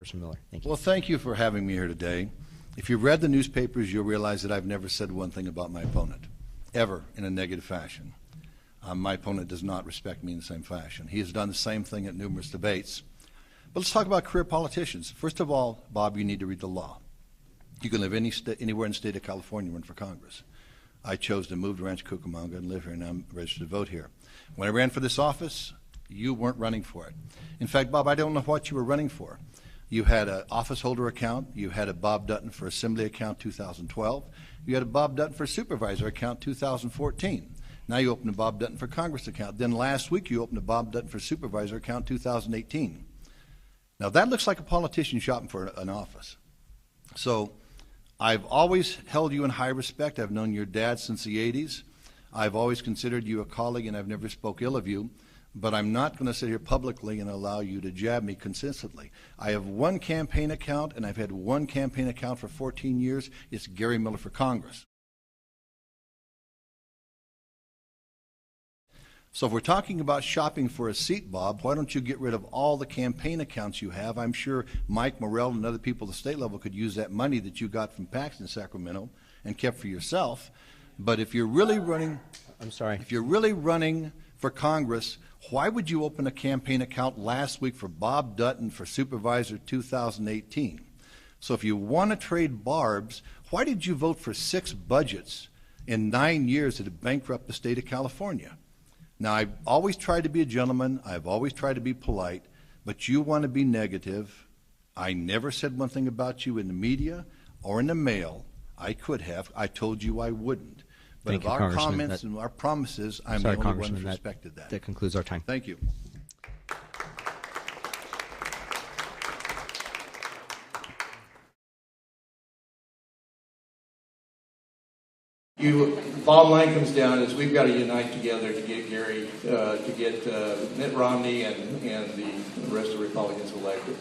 Congressman Miller. Thank you. Well, thank you for having me here today. If you've read the newspapers, you'll realize that I've never said one thing about my opponent, ever, in a negative fashion. My opponent does not respect me in the same fashion. He has done the same thing at numerous debates. But let's talk about career politicians. First of all, Bob, you need to read the law. You can live anywhere in the state of California and run for Congress. I chose to move to Rancho, Cucamonga and live here, and I'm registered to vote here. When I ran for this office, you weren't running for it. In fact, Bob, I don't know what you were running for. You had an office holder account. You had a Bob Dutton for Assembly account 2012. You had a Bob Dutton for Supervisor account 2014. Now you opened a Bob Dutton for Congress account. Then last week you opened a Bob Dutton for Supervisor account 2018. Now that looks like a politician shopping for an office. So I've always held you in high respect. I've known your dad since the 80s. I've always considered you a colleague, and I've never spoke ill of you. But I'm not going to sit here publicly and allow you to jab me consistently. I have one campaign account, and I've had one campaign account for 14 years. It's Gary Miller for Congress. So if we're talking about shopping for a seat, Bob, why don't you get rid of all the campaign accounts you have? I'm sure Mike Morrell and other people at the state level could use that money that you got from PACs in Sacramento and kept for yourself. But if you're really running, if you're really running for Congress, why would you open a campaign account last week for Bob Dutton for Supervisor 2018? So if you want to trade barbs, why did you vote for 6 budgets in 9 years that have bankrupted the state of California? Now, I've always tried to be a gentleman. I've always tried to be polite, but you want to be negative. I never said one thing about you in the media or in the mail. I could have. I told you I wouldn't. But of our comments and our promises, I'm the only one who respected that. That concludes our time. Thank you. Bottom line comes down is we've got to unite together to get Gary, to get Mitt Romney and the rest of the Republicans elected.